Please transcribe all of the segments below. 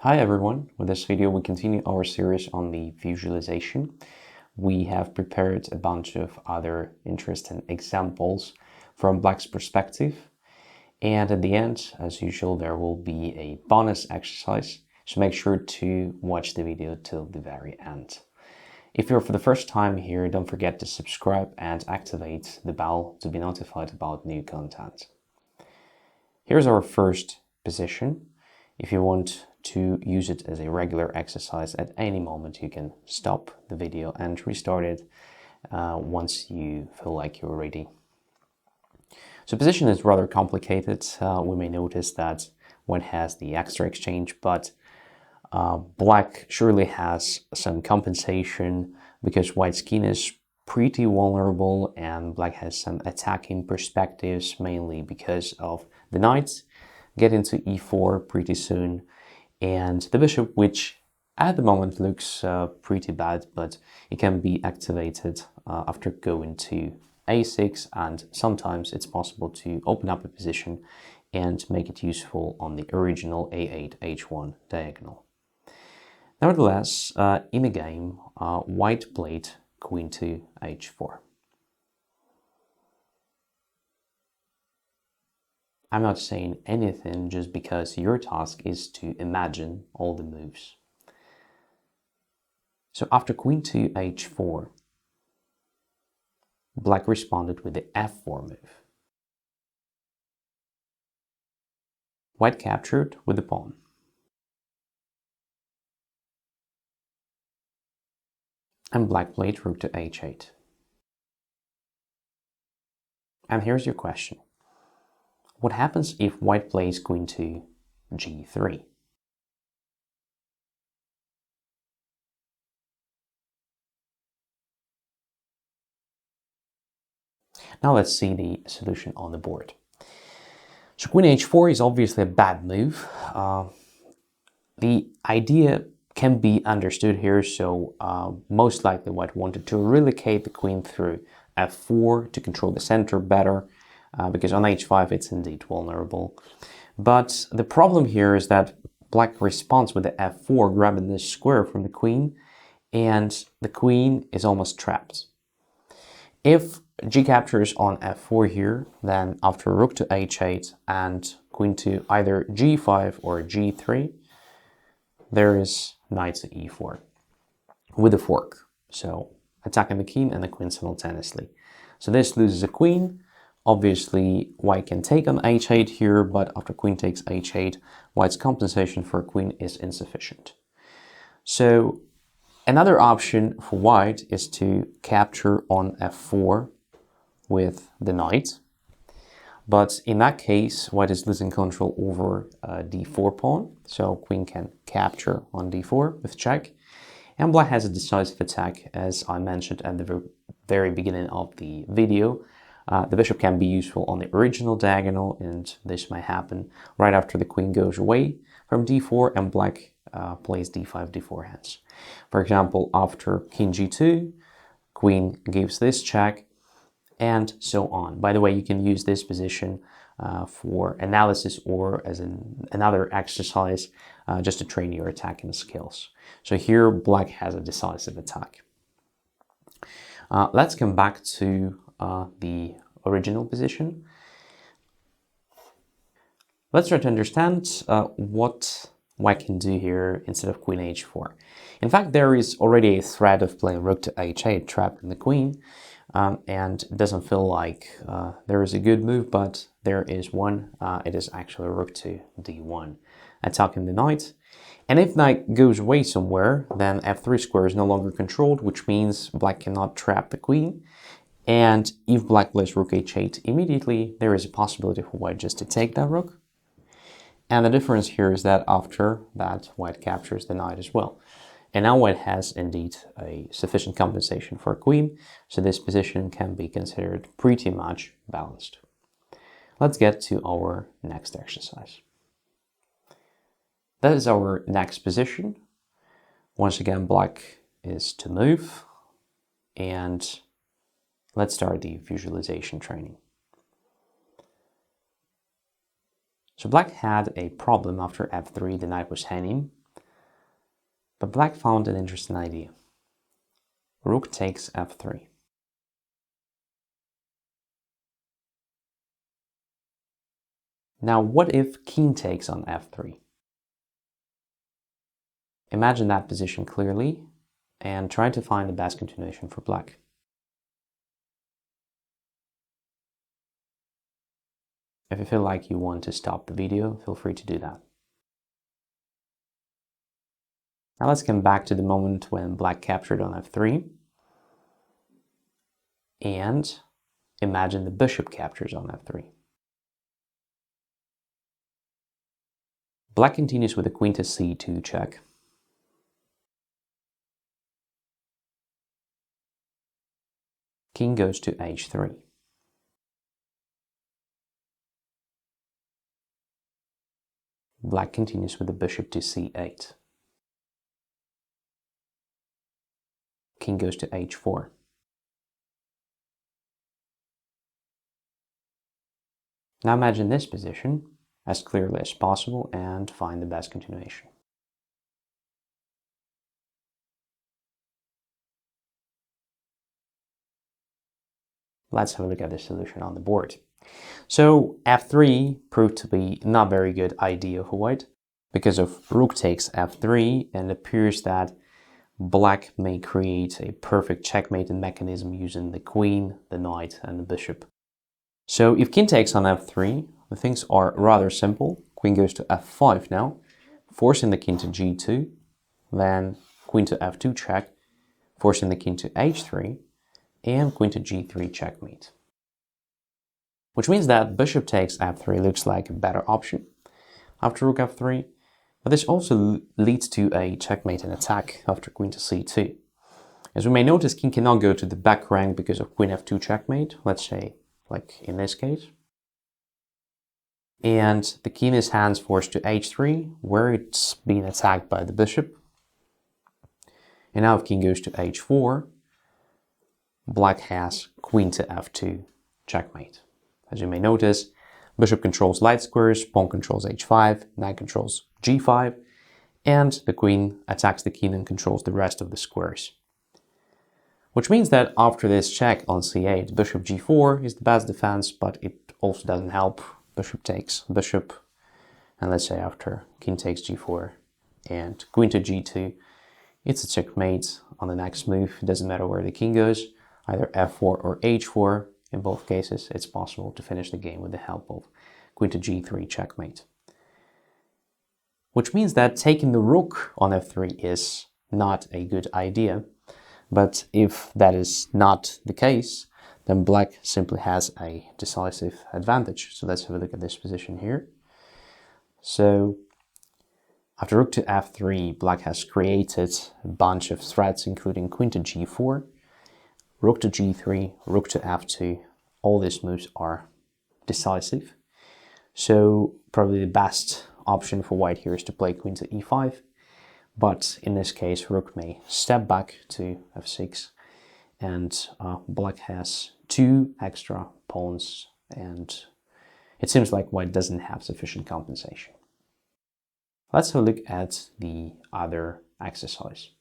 Hi everyone, with this video we continue our series on the visualization. We have prepared a bunch of other interesting examples from Black's perspective, and at the end, as usual, there will be a bonus exercise, so make sure to watch the video till the very end. If you're for the first time here, don't forget to subscribe and activate the bell to be notified about new content. Here's our first position. If you want to use it as a regular exercise at any moment, you can stop the video and restart it once you feel like you're ready. So position is rather complicated. We may notice that White has the extra exchange, but Black surely has some compensation because White's king is pretty vulnerable and Black has some attacking perspectives, mainly because of the knights get into e4 pretty soon, and the bishop, which at the moment looks pretty bad, but it can be activated after going to a6, and sometimes it's possible to open up a position and make it useful on the original a8, h1 diagonal. Nevertheless, in the game, White played queen to h4. I'm not saying anything just because your task is to imagine all the moves. So after queen to h4, Black responded with the f4 move. White captured with the pawn. And Black played rook to h8. And here's your question. What happens if White plays queen to g3? Now let's see the solution on the board. So queen h4 is obviously a bad move. The idea can be understood here, so most likely White wanted to relocate the queen through f4 to control the center better, because on h5 it's indeed vulnerable. But the problem here is that Black responds with the f4, grabbing this square from the queen, and the queen is almost trapped. If g captures on f4 here, then after rook to h8 and queen to either g5 or g3, there is knight to e4 with a fork, so attacking the king and the queen simultaneously. So this loses a queen. Obviously, White can take on h8 here, but after queen takes h8, White's compensation for a queen is insufficient. So another option for White is to capture on f4 with the knight. But in that case, White is losing control over d4 pawn, so queen can capture on d4 with check. And Black has a decisive attack, as I mentioned at the very beginning of the video. The bishop can be useful on the original diagonal, and this may happen right after the queen goes away from d4 and Black plays d5, d4 hands. For example, after king g2, queen gives this check, and so on. By the way, you can use this position for analysis or as another exercise just to train your attacking skills. So here, Black has a decisive attack. Let's come back to the original position. Let's try to understand what White can do here instead of queen h4. In fact, there is already a threat of playing rook to h8, trapping the queen, and it doesn't feel like there is a good move, but there is one. It is actually rook to d1, attacking the knight. And if knight goes away somewhere, then f3 square is no longer controlled, which means Black cannot trap the queen. And if Black plays rook h8 immediately, there is a possibility for White just to take that rook. And the difference here is that after that, White captures the knight as well. And now White has indeed a sufficient compensation for a queen, so this position can be considered pretty much balanced. Let's get to our next exercise. That is our next position. Once again, Black is to move, and let's start the visualization training. So Black had a problem after f3, the knight was hanging, But black found an interesting idea. Rook takes f3. Now, what if king takes on f3? Imagine that position clearly and try to find the best continuation for black. If you feel like you want to stop the video, feel free to do that. Now let's come back to the moment when black captured on f3 and imagine the bishop captures on f3. Black continues with the queen to c2 check. King goes to h3. Black continues with the bishop to c8. King goes to h4. Now imagine this position as clearly as possible and find the best continuation. Let's have a look at the solution on the board. So f3 proved to be not a very good idea for white because of rook takes f3, and it appears that black may create a perfect checkmating mechanism using the queen, the knight, and the bishop. So if king takes on f3, the things are rather simple. Queen goes to f5 now, forcing the king to g2, then queen to f2 check, forcing the king to h3, and queen to g3 checkmate. Which means that bishop takes f3 looks like a better option after rook f3, but this also leads to a checkmate and attack after queen to c2. As we may notice, king cannot go to the back rank because of queen f2 checkmate, let's say like in this case. And the king is hands forced to h3, where it's being attacked by the bishop. And now if king goes to h4, black has queen to f2 checkmate. As you may notice, bishop controls light squares, pawn controls h5, knight controls g5, and the queen attacks the king and controls the rest of the squares. Which means that after this check on c8, bishop g4 is the best defense, but it also doesn't help. Bishop takes bishop, and let's say after king takes g4 and queen to g2, it's a checkmate on the next move. It doesn't matter where the king goes, either f4 or h4. In both cases, it's possible to finish the game with the help of queen to g3 checkmate. Which means that taking the rook on f3 is not a good idea. But if that is not the case, then black simply has a decisive advantage. So let's have a look at this position here. So after rook to f3, black has created a bunch of threats, including queen to g4, rook to g3, rook to f2. All these moves are decisive. So probably the best option for white here is to play queen to e5. But in this case, rook may step back to f6, and black has two extra pawns, and it seems like white doesn't have sufficient compensation. Let's have a look at the other exercise.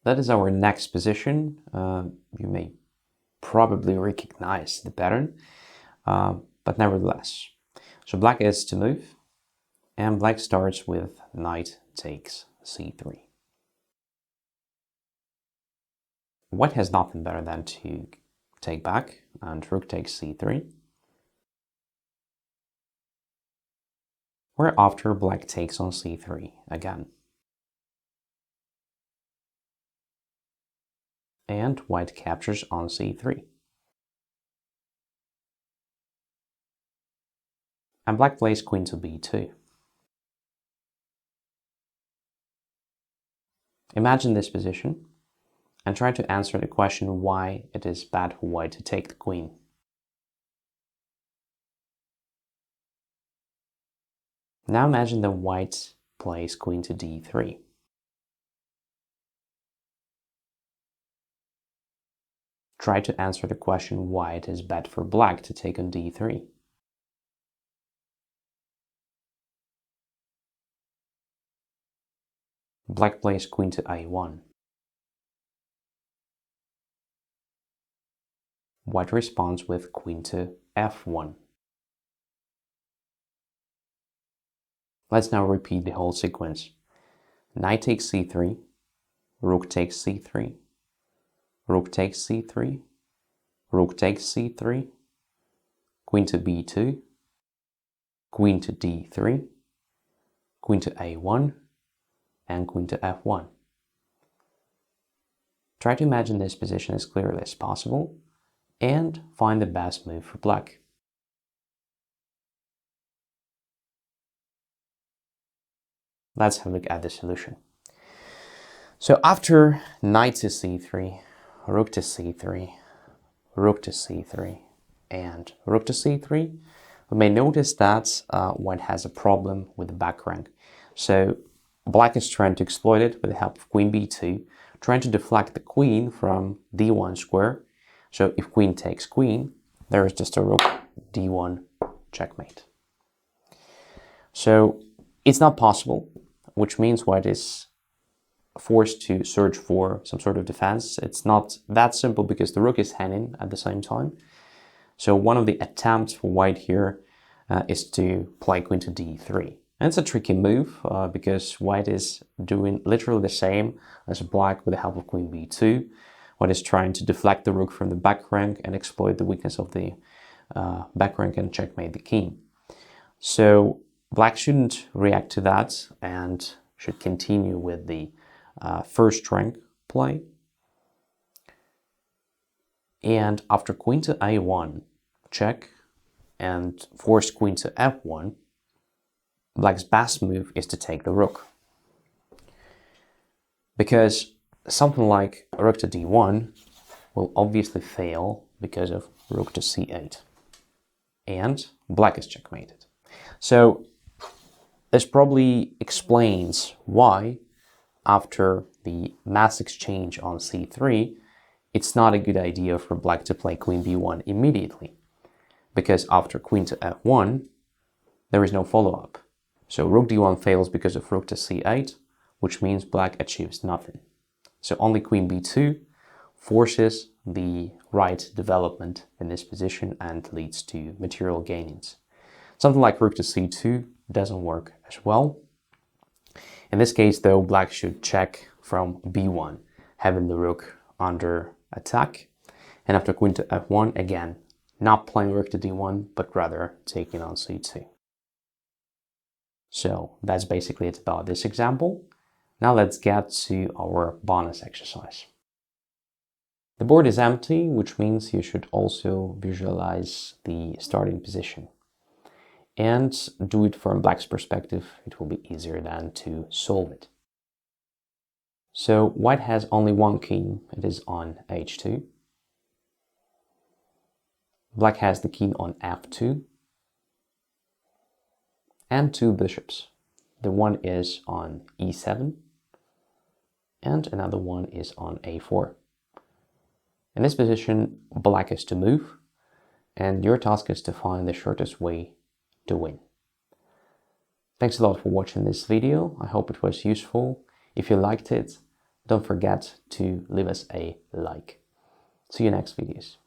That is our next position. You may probably recognize the pattern, but nevertheless. So black is to move, and black starts with knight takes c3. White has nothing better than to take back, and rook takes c3. Whereafter black takes on c3 again. And white captures on c3. And black plays queen to b2. Imagine this position and try to answer the question why it is bad for white to take the queen. Now imagine that white plays queen to d3. Try to answer the question why it is bad for black to take on d3. Black plays queen to a1. White responds with queen to f1. Let's now repeat the whole sequence. Knight takes c3, rook takes c3, rook takes c3, rook takes c3, queen to b2, queen to d3, queen to a1, and queen to f1. Try to imagine this position as clearly as possible and find the best move for black. Let's have a look at the solution. So after knight to c3, rook to c3, rook to c3, and rook to c3, we may notice that white has a problem with the back rank. So black is trying to exploit it with the help of queen b2, trying to deflect the queen from d1 square. So if queen takes queen, there is just a rook d1 checkmate. So it's not possible, which means white is forced to search for some sort of defense. It's not that simple because the rook is hanging at the same time. So one of the attempts for white here is to play queen to d3. And it's a tricky move because white is doing literally the same as black with the help of queen b2. White is trying to deflect the rook from the back rank and exploit the weakness of the back rank and checkmate the king. So black shouldn't react to that and should continue with the first rank play. And after queen to a1, check, and force queen to f1, black's best move is to take the rook. Because something like rook to d1 will obviously fail because of rook to c8. And black is checkmated. So this probably explains why, after the mass exchange on c3, it's not a good idea for black to play queen b1 immediately, because after queen to f1, there is no follow-up. So rook d1 fails because of rook to c8, which means black achieves nothing. So only queen b2 forces the right development in this position and leads to material gains. Something like rook to c2 doesn't work as well. In this case, though, black should check from b1, having the rook under attack. And after queen to f1, again, not playing rook to d1, but rather taking on c2. So that's basically it about this example. Now let's get to our bonus exercise. The board is empty, which means you should also visualize the starting position. And do it from black's perspective, it will be easier than to solve it. So white has only one king, it is on h2. Black has the king on f2. And two bishops. The one is on e7 and another one is on a4. In this position, black is to move, and your task is to find the shortest way to win. Thanks a lot for watching this video. I hope it was useful. If you liked it, don't forget to leave us a like. See you next videos.